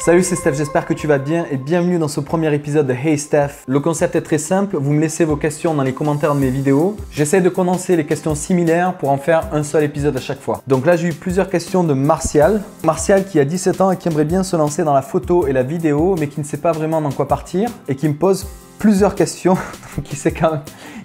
Salut, c'est Steph, j'espère que tu vas bien et bienvenue dans ce premier épisode de Hey Steph. Le concept est très simple, vous me laissez vos questions dans les commentaires de mes vidéos. J'essaie de condenser les questions similaires pour en faire un seul épisode à chaque fois. Donc là, j'ai eu plusieurs questions de Martial. Martial qui a 17 ans et qui aimerait bien se lancer dans la photo et la vidéo, mais qui ne sait pas vraiment dans quoi partir et qui me pose plusieurs questions. Donc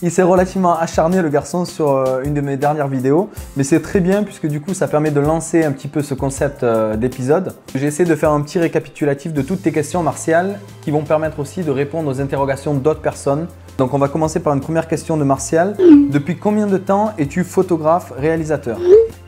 il s'est relativement acharné le garçon sur une de mes dernières vidéos, mais c'est très bien puisque du coup ça permet de lancer un petit peu ce concept d'épisode. J'ai essayé de faire un petit récapitulatif de toutes tes questions, Martial, qui vont permettre aussi de répondre aux interrogations d'autres personnes. Donc on va commencer par une première question de Martial. Depuis combien de temps es-tu photographe réalisateur?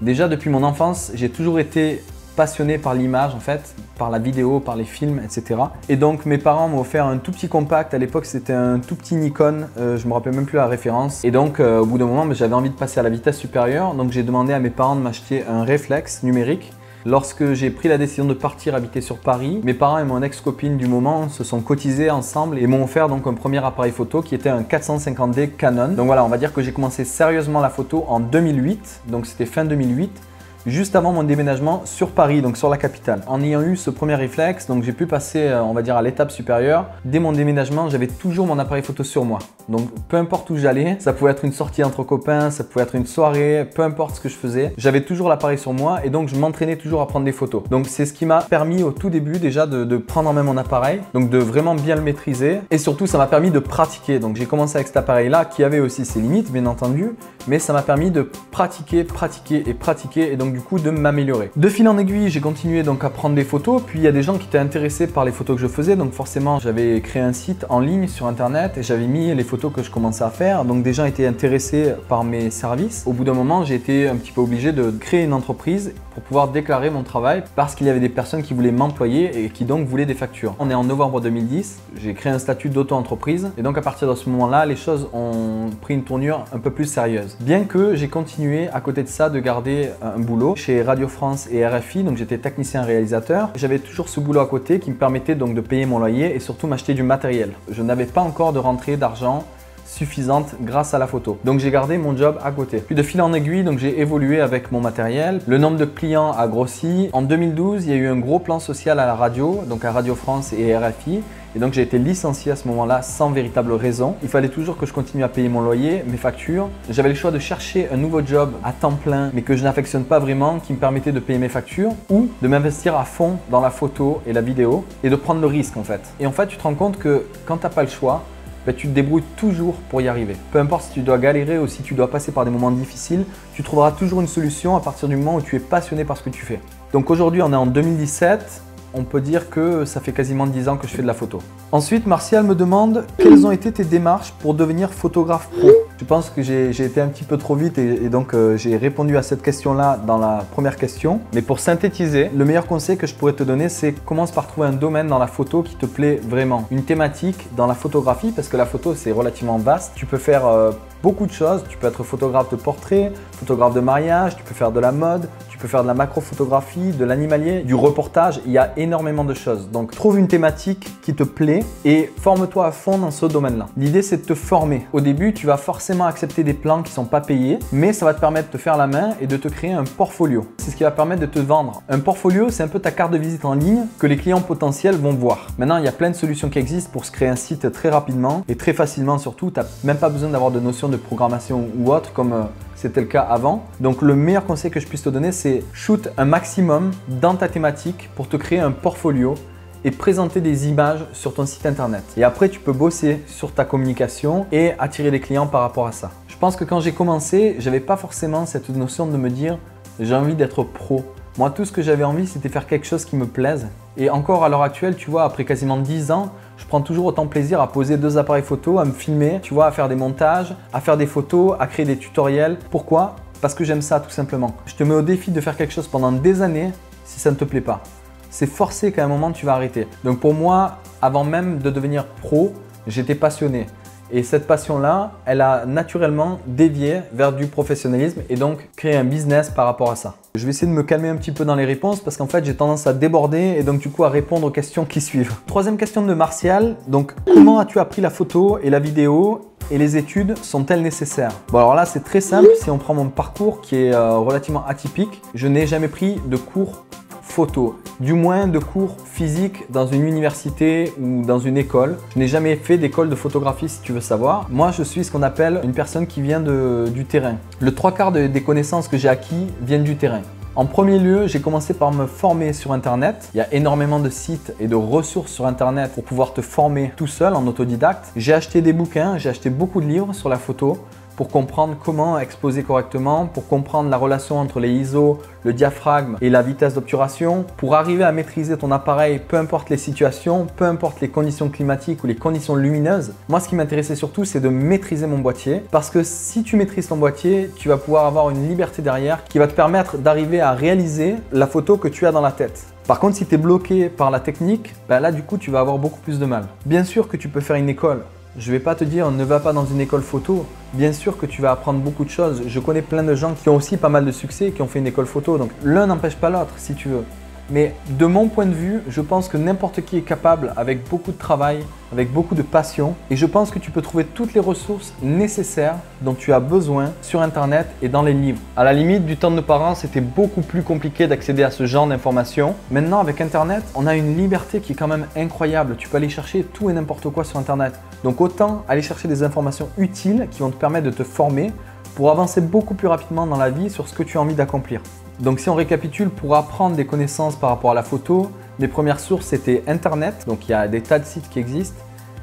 Déjà depuis mon enfance, j'ai toujours été passionné par l'image en fait, par la vidéo, par les films, etc. Et donc mes parents m'ont offert un tout petit compact, à l'époque c'était un tout petit Nikon, je me rappelle même plus la référence. Et donc au bout d'un moment j'avais envie de passer à la vitesse supérieure, donc j'ai demandé à mes parents de m'acheter un réflexe numérique. Lorsque j'ai pris la décision de partir habiter sur Paris, mes parents et mon ex-copine du moment se sont cotisés ensemble et m'ont offert donc un premier appareil photo qui était un 450D Canon. Donc voilà, on va dire que j'ai commencé sérieusement la photo en 2008, donc c'était fin 2008. Juste avant mon déménagement sur Paris, donc sur la capitale. En ayant eu ce premier réflexe, donc j'ai pu passer, on va dire, à l'étape supérieure. Dès mon déménagement, j'avais toujours mon appareil photo sur moi. Donc peu importe où j'allais, ça pouvait être une sortie entre copains, ça pouvait être une soirée, peu importe ce que je faisais, j'avais toujours l'appareil sur moi et donc je m'entraînais toujours à prendre des photos. Donc c'est ce qui m'a permis au tout début déjà de prendre en main mon appareil, donc de vraiment bien le maîtriser et surtout ça m'a permis de pratiquer. Donc j'ai commencé avec cet appareil-là qui avait aussi ses limites bien entendu, mais ça m'a permis de pratiquer et donc du coup de m'améliorer. De fil en aiguille, j'ai continué donc à prendre des photos, puis il y a des gens qui étaient intéressés par les photos que je faisais, donc forcément j'avais créé un site en ligne sur internet et j'avais mis les photos que je commençais à faire, donc des gens étaient intéressés par mes services. Au bout d'un moment, j'ai été un petit peu obligé de créer une entreprise pour pouvoir déclarer mon travail parce qu'il y avait des personnes qui voulaient m'employer et qui donc voulaient des factures. On est en novembre 2010, j'ai créé un statut d'auto-entreprise et donc à partir de ce moment-là, les choses ont pris une tournure un peu plus sérieuse. Bien que j'ai continué à côté de ça de garder un boulot chez Radio France et RFI, donc j'étais technicien réalisateur. J'avais toujours ce boulot à côté qui me permettait donc de payer mon loyer et surtout m'acheter du matériel. Je n'avais pas encore de rentrée d'argent suffisante grâce à la photo. Donc j'ai gardé mon job à côté. Puis de fil en aiguille, donc j'ai évolué avec mon matériel. Le nombre de clients a grossi. En 2012, il y a eu un gros plan social à la radio, donc à Radio France et RFI. Et donc j'ai été licencié à ce moment-là sans véritable raison. Il fallait toujours que je continue à payer mon loyer, mes factures. J'avais le choix de chercher un nouveau job à temps plein, mais que je n'affectionne pas vraiment, qui me permettait de payer mes factures, ou de m'investir à fond dans la photo et la vidéo et de prendre le risque en fait. Et en fait, tu te rends compte que quand tu n'as pas le choix, tu te débrouilles toujours pour y arriver. Peu importe si tu dois galérer ou si tu dois passer par des moments difficiles, tu trouveras toujours une solution à partir du moment où tu es passionné par ce que tu fais. Donc aujourd'hui, on est en 2017. On peut dire que ça fait quasiment 10 ans que je fais de la photo. Ensuite, Martial me demande quelles ont été tes démarches pour devenir photographe pro. Je pense que j'ai été un petit peu trop vite et donc j'ai répondu à cette question-là dans la première question. Mais pour synthétiser, le meilleur conseil que je pourrais te donner, c'est commence par trouver un domaine dans la photo qui te plaît vraiment. Une thématique dans la photographie, parce que la photo c'est relativement vaste. Tu peux faire beaucoup de choses. Tu peux être photographe de portrait, photographe de mariage, tu peux faire de la mode, tu peux faire de la macrophotographie, de l'animalier, du reportage. Il y a énormément de choses. Donc trouve une thématique qui te plaît et forme-toi à fond dans ce domaine-là. L'idée c'est de te former. Au début, tu vas forcément accepter des plans qui ne sont pas payés, mais ça va te permettre de te faire la main et de te créer un portfolio. C'est ce qui va permettre de te vendre. Un portfolio, c'est un peu ta carte de visite en ligne que les clients potentiels vont voir. Maintenant, il y a plein de solutions qui existent pour se créer un site très rapidement et très facilement surtout. Tu n'as même pas besoin d'avoir de notion de programmation ou autre comme c'était le cas avant. Donc le meilleur conseil que je puisse te donner, c'est shoot un maximum dans ta thématique pour te créer un portfolio et présenter des images sur ton site internet. Et après, tu peux bosser sur ta communication et attirer des clients par rapport à ça. Je pense que quand j'ai commencé, j'avais pas forcément cette notion de me dire j'ai envie d'être pro. Moi, tout ce que j'avais envie, c'était faire quelque chose qui me plaise. Et encore à l'heure actuelle, tu vois, après quasiment 10 ans, je prends toujours autant de plaisir à poser 2 appareils photo, à me filmer, tu vois, à faire des montages, à faire des photos, à créer des tutoriels. Pourquoi? Parce que j'aime ça tout simplement. Je te mets au défi de faire quelque chose pendant des années si ça ne te plaît pas. C'est forcé qu'à un moment tu vas arrêter. Donc pour moi, avant même de devenir pro, j'étais passionné. Et cette passion-là, elle a naturellement dévié vers du professionnalisme et donc créé un business par rapport à ça. Je vais essayer de me calmer un petit peu dans les réponses parce qu'en fait, j'ai tendance à déborder et donc du coup à répondre aux questions qui suivent. Troisième question de Martial. Donc, comment as-tu appris la photo et la vidéo et les études sont-elles nécessaires? Bon, alors là, c'est très simple. Si on prend mon parcours qui est relativement atypique, je n'ai jamais pris de cours photo, du moins de cours physiques dans une université ou dans une école. Je n'ai jamais fait d'école de photographie si tu veux savoir. Moi, je suis ce qu'on appelle une personne qui vient du terrain. Le 3/4 des connaissances que j'ai acquis viennent du terrain. En premier lieu, j'ai commencé par me former sur Internet. Il y a énormément de sites et de ressources sur Internet pour pouvoir te former tout seul en autodidacte. J'ai acheté des bouquins, j'ai acheté beaucoup de livres sur la photo pour comprendre comment exposer correctement, pour comprendre la relation entre les ISO, le diaphragme et la vitesse d'obturation, pour arriver à maîtriser ton appareil, peu importe les situations, peu importe les conditions climatiques ou les conditions lumineuses. Moi, ce qui m'intéressait surtout, c'est de maîtriser mon boîtier, parce que si tu maîtrises ton boîtier, tu vas pouvoir avoir une liberté derrière qui va te permettre d'arriver à réaliser la photo que tu as dans la tête. Par contre, si tu es bloqué par la technique, là du coup, tu vas avoir beaucoup plus de mal. Bien sûr que tu peux faire une école. Je ne vais pas te dire ne va pas dans une école photo. Bien sûr que tu vas apprendre beaucoup de choses. Je connais plein de gens qui ont aussi pas mal de succès et qui ont fait une école photo. Donc l'un n'empêche pas l'autre si tu veux. Mais de mon point de vue, je pense que n'importe qui est capable, avec beaucoup de travail, avec beaucoup de passion, et je pense que tu peux trouver toutes les ressources nécessaires dont tu as besoin sur Internet et dans les livres. À la limite, du temps de nos parents, c'était beaucoup plus compliqué d'accéder à ce genre d'informations. Maintenant, avec Internet, on a une liberté qui est quand même incroyable. Tu peux aller chercher tout et n'importe quoi sur Internet. Donc autant aller chercher des informations utiles qui vont te permettre de te former pour avancer beaucoup plus rapidement dans la vie sur ce que tu as envie d'accomplir. Donc si on récapitule, pour apprendre des connaissances par rapport à la photo, les premières sources c'était Internet, donc il y a des tas de sites qui existent.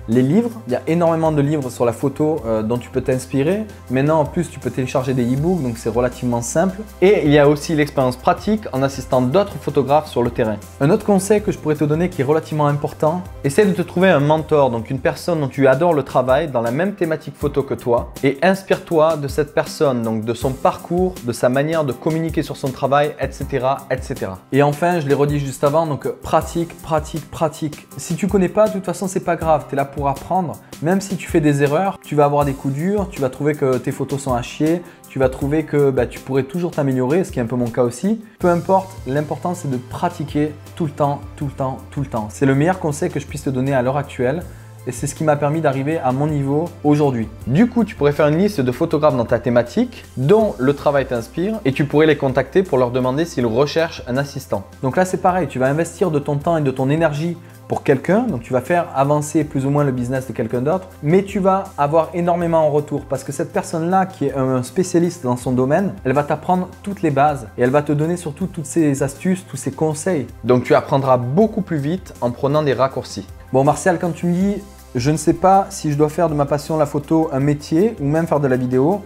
Les livres, il y a énormément de livres sur la photo dont tu peux t'inspirer. Maintenant, en plus, tu peux télécharger des e-books, donc c'est relativement simple. Et il y a aussi l'expérience pratique en assistant d'autres photographes sur le terrain. Un autre conseil que je pourrais te donner qui est relativement important, essaie de te trouver un mentor, donc une personne dont tu adores le travail dans la même thématique photo que toi, et inspire-toi de cette personne, donc de son parcours, de sa manière de communiquer sur son travail, etc., etc. Et enfin, je l'ai redit juste avant, donc pratique, pratique, pratique. Si tu connais pas, de toute façon, c'est pas grave, tu es là pour apprendre. Même si tu fais des erreurs, tu vas avoir des coups durs, tu vas trouver que tes photos sont à chier, tu vas trouver que tu pourrais toujours t'améliorer, ce qui est un peu mon cas aussi. Peu importe, l'important c'est de pratiquer tout le temps, tout le temps, tout le temps. C'est le meilleur conseil que je puisse te donner à l'heure actuelle. Et c'est ce qui m'a permis d'arriver à mon niveau aujourd'hui. Du coup, tu pourrais faire une liste de photographes dans ta thématique dont le travail t'inspire et tu pourrais les contacter pour leur demander s'ils recherchent un assistant. Donc là, c'est pareil, tu vas investir de ton temps et de ton énergie pour quelqu'un, donc tu vas faire avancer plus ou moins le business de quelqu'un d'autre, mais tu vas avoir énormément en retour parce que cette personne-là qui est un spécialiste dans son domaine, elle va t'apprendre toutes les bases et elle va te donner surtout toutes ses astuces, tous ses conseils. Donc tu apprendras beaucoup plus vite en prenant des raccourcis. Bon Martial, quand tu me dis je ne sais pas si je dois faire de ma passion la photo un métier ou même faire de la vidéo,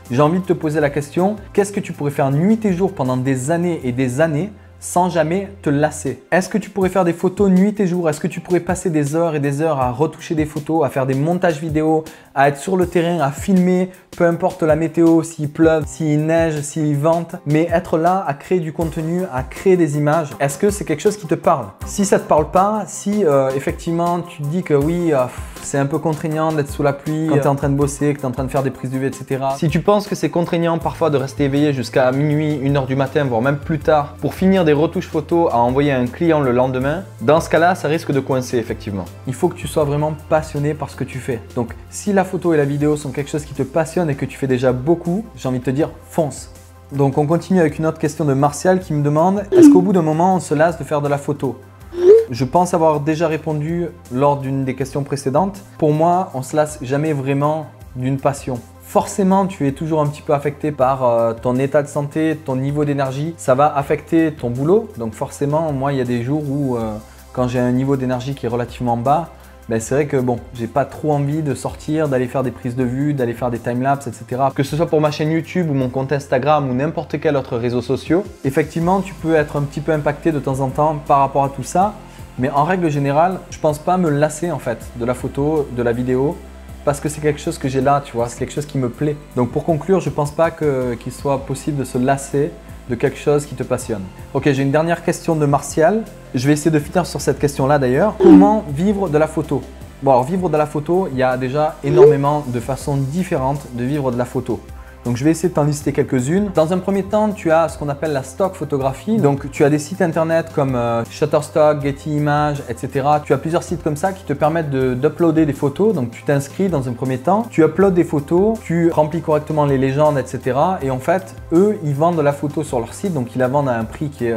j'ai envie de te poser la question, qu'est-ce que tu pourrais faire nuit et jour pendant des années et des années sans jamais te lasser? Est-ce que tu pourrais faire des photos nuit et jour? Est-ce que tu pourrais passer des heures et des heures à retoucher des photos, à faire des montages vidéo, à être sur le terrain, à filmer, peu importe la météo, s'il pleuve, s'il neige, s'il vente, mais être là à créer du contenu, à créer des images? Est-ce que c'est quelque chose qui te parle? Si ça ne te parle pas, si effectivement tu te dis que oui, c'est un peu contraignant d'être sous la pluie quand tu es en train de bosser, que tu es en train de faire des prises de vue, etc. Si tu penses que c'est contraignant parfois de rester éveillé jusqu'à minuit, 1h du matin, voire même plus tard, pour finir des retouches photos à envoyer à un client le lendemain, dans ce cas-là, ça risque de coincer effectivement. Il faut que tu sois vraiment passionné par ce que tu fais. Donc, si la photo et la vidéo sont quelque chose qui te passionne et que tu fais déjà beaucoup, j'ai envie de te dire fonce. Donc, on continue avec une autre question de Martial qui me demande est-ce qu'au bout d'un moment, on se lasse de faire de la photo? Je pense avoir déjà répondu lors d'une des questions précédentes. Pour moi, on se lasse jamais vraiment d'une passion. Forcément, tu es toujours un petit peu affecté par ton état de santé, ton niveau d'énergie. Ça va affecter ton boulot. Donc forcément, moi, il y a des jours où quand j'ai un niveau d'énergie qui est relativement bas, c'est vrai que bon, j'ai pas trop envie de sortir, d'aller faire des prises de vue, d'aller faire des timelapses, etc. Que ce soit pour ma chaîne YouTube ou mon compte Instagram ou n'importe quel autre réseau social. Effectivement, tu peux être un petit peu impacté de temps en temps par rapport à tout ça. Mais en règle générale, je pense pas me lasser en fait de la photo, de la vidéo. Parce que c'est quelque chose que j'ai là, tu vois, c'est quelque chose qui me plaît. Donc pour conclure, je ne pense pas qu'il soit possible de se lasser de quelque chose qui te passionne. Ok, j'ai une dernière question de Martial. Je vais essayer de finir sur cette question-là d'ailleurs. Comment vivre de la photo? Bon, alors vivre de la photo, il y a déjà énormément de façons différentes de vivre de la photo. Donc je vais essayer de t'en lister quelques-unes. Dans un premier temps, tu as ce qu'on appelle la stock photographie. Donc tu as des sites internet comme Shutterstock, Getty Images, etc. Tu as plusieurs sites comme ça qui te permettent d'uploader des photos. Donc tu t'inscris dans un premier temps, tu uploades des photos, tu remplis correctement les légendes, etc. Et en fait, eux, ils vendent de la photo sur leur site. Donc ils la vendent à un prix qui est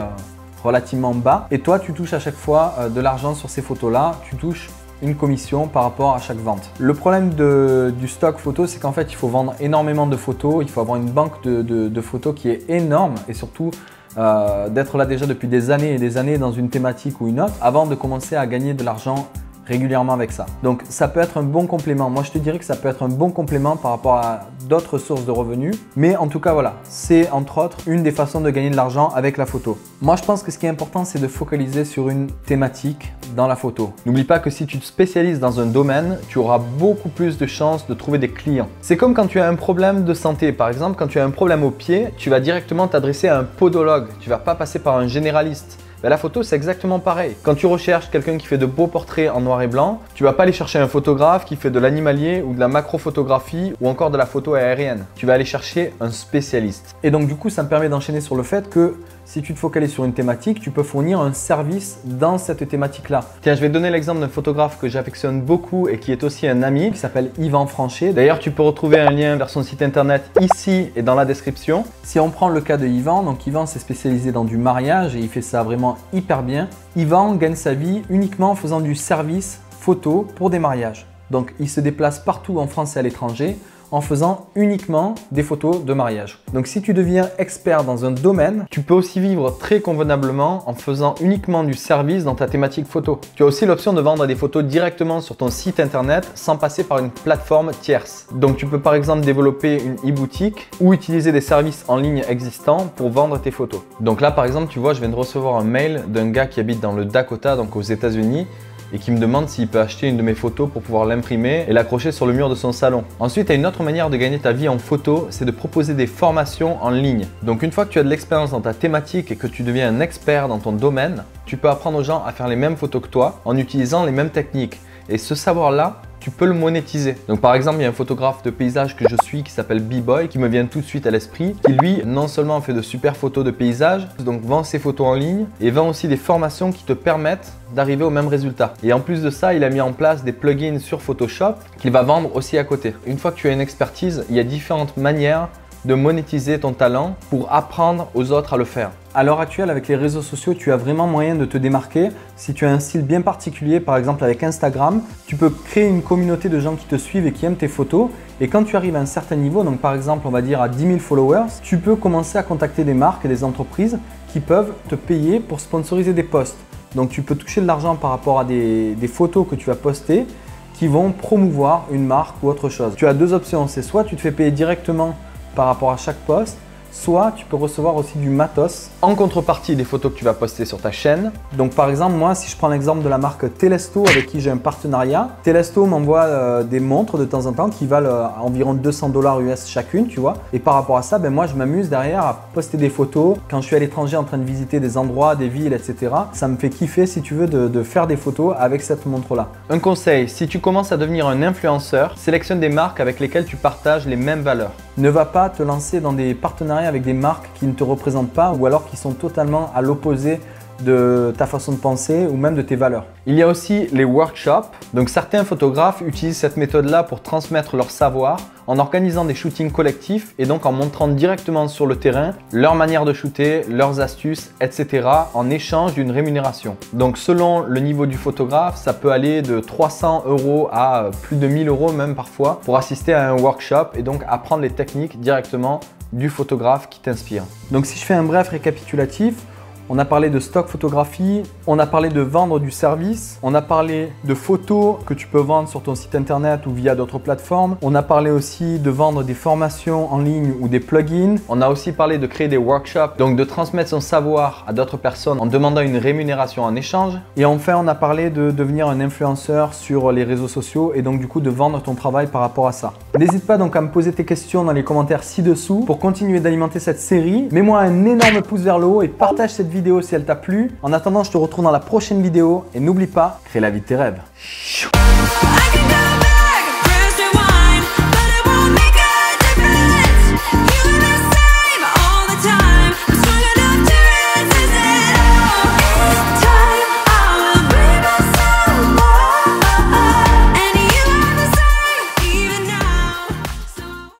relativement bas et toi tu touches à chaque fois de l'argent sur ces photos-là, tu touches une commission par rapport à chaque vente. Le problème du stock photo, c'est qu'en fait il faut vendre énormément de photos, il faut avoir une banque de photos qui est énorme et surtout d'être là déjà depuis des années et des années dans une thématique ou une autre avant de commencer à gagner de l'argent régulièrement avec ça. Donc ça peut être un bon complément. Moi je te dirais que ça peut être un bon complément par rapport à d'autres sources de revenus. Mais en tout cas voilà, c'est entre autres une des façons de gagner de l'argent avec la photo. Moi je pense que ce qui est important c'est de focaliser sur une thématique dans la photo. N'oublie pas que si tu te spécialises dans un domaine, tu auras beaucoup plus de chances de trouver des clients. C'est comme quand tu as un problème de santé. Par exemple, quand tu as un problème au pied, tu vas directement t'adresser à un podologue. Tu ne vas pas passer par un généraliste. La photo, c'est exactement pareil. Quand tu recherches quelqu'un qui fait de beaux portraits en noir et blanc, tu vas pas aller chercher un photographe qui fait de l'animalier ou de la macrophotographie ou encore de la photo aérienne. Tu vas aller chercher un spécialiste. Et donc du coup, ça me permet d'enchaîner sur le fait que si tu te focalises sur une thématique, tu peux fournir un service dans cette thématique-là. Tiens, je vais te donner l'exemple d'un photographe que j'affectionne beaucoup et qui est aussi un ami, qui s'appelle Yvan Franchet. D'ailleurs, tu peux retrouver un lien vers son site internet ici et dans la description. Si on prend le cas de Yvan, donc Yvan s'est spécialisé dans du mariage et il fait ça vraiment hyper bien. Yvan gagne sa vie uniquement en faisant du service photo pour des mariages. Donc, il se déplace partout en France et à l'étranger en faisant uniquement des photos de mariage. Donc si tu deviens expert dans un domaine, tu peux aussi vivre très convenablement en faisant uniquement du service dans ta thématique photo. Tu as aussi l'option de vendre des photos directement sur ton site internet sans passer par une plateforme tierce. Donc tu peux par exemple développer une e-boutique ou utiliser des services en ligne existants pour vendre tes photos. Donc là par exemple, tu vois, je viens de recevoir un mail d'un gars qui habite dans le Dakota, donc aux États-Unis, et qui me demande s'il peut acheter une de mes photos pour pouvoir l'imprimer et l'accrocher sur le mur de son salon. Ensuite, tu as une autre manière de gagner ta vie en photo, c'est de proposer des formations en ligne. Donc une fois que tu as de l'expérience dans ta thématique et que tu deviens un expert dans ton domaine, tu peux apprendre aux gens à faire les mêmes photos que toi en utilisant les mêmes techniques. Et ce savoir-là, tu peux le monétiser. Donc par exemple, il y a un photographe de paysage que je suis qui s'appelle B-Boy qui me vient tout de suite à l'esprit, qui lui non seulement fait de super photos de paysage, donc vend ses photos en ligne et vend aussi des formations qui te permettent d'arriver au même résultat. Et en plus de ça, il a mis en place des plugins sur Photoshop qu'il va vendre aussi à côté. Une fois que tu as une expertise, il y a différentes manières de monétiser ton talent pour apprendre aux autres à le faire. À l'heure actuelle, avec les réseaux sociaux, tu as vraiment moyen de te démarquer. Si tu as un style bien particulier, par exemple avec Instagram, tu peux créer une communauté de gens qui te suivent et qui aiment tes photos. Et quand tu arrives à un certain niveau, donc par exemple, on va dire à 10 000 followers, tu peux commencer à contacter des marques et des entreprises qui peuvent te payer pour sponsoriser des posts. Donc tu peux toucher de l'argent par rapport à des photos que tu vas poster qui vont promouvoir une marque ou autre chose. Tu as deux options, c'est soit tu te fais payer directement par rapport à chaque post, soit tu peux recevoir aussi du matos en contrepartie des photos que tu vas poster sur ta chaîne. Donc par exemple, moi, si je prends l'exemple de la marque Telesto avec qui j'ai un partenariat, Telesto m'envoie des montres de temps en temps qui valent environ 200 $ US chacune, tu vois. Et par rapport à ça, ben moi, je m'amuse derrière à poster des photos. Quand je suis à l'étranger en train de visiter des endroits, des villes, etc., ça me fait kiffer, si tu veux, de faire des photos avec cette montre-là. Un conseil, si tu commences à devenir un influenceur, sélectionne des marques avec lesquelles tu partages les mêmes valeurs. Ne va pas te lancer dans des partenariats avec des marques qui ne te représentent pas ou alors qui sont totalement à l'opposé de ta façon de penser ou même de tes valeurs. Il y a aussi les workshops. Donc certains photographes utilisent cette méthode-là pour transmettre leur savoir en organisant des shootings collectifs et donc en montrant directement sur le terrain leur manière de shooter, leurs astuces, etc. en échange d'une rémunération. Donc selon le niveau du photographe, ça peut aller de 300 € à plus de 1000 € même parfois pour assister à un workshop et donc apprendre les techniques directement du photographe qui t'inspire. Donc si je fais un bref récapitulatif, on a parlé de stock photographie, on a parlé de vendre du service, on a parlé de photos que tu peux vendre sur ton site internet ou via d'autres plateformes, on a parlé aussi de vendre des formations en ligne ou des plugins, on a aussi parlé de créer des workshops, donc de transmettre son savoir à d'autres personnes en demandant une rémunération en échange. Et enfin, on a parlé de devenir un influenceur sur les réseaux sociaux et donc du coup de vendre ton travail par rapport à ça. N'hésite pas donc à me poser tes questions dans les commentaires ci-dessous pour continuer d'alimenter cette série. Mets-moi un énorme pouce vers le haut et partage cette vidéo si elle t'a plu. En attendant, je te retrouve dans la prochaine vidéo et n'oublie pas, crée la vie de tes rêves.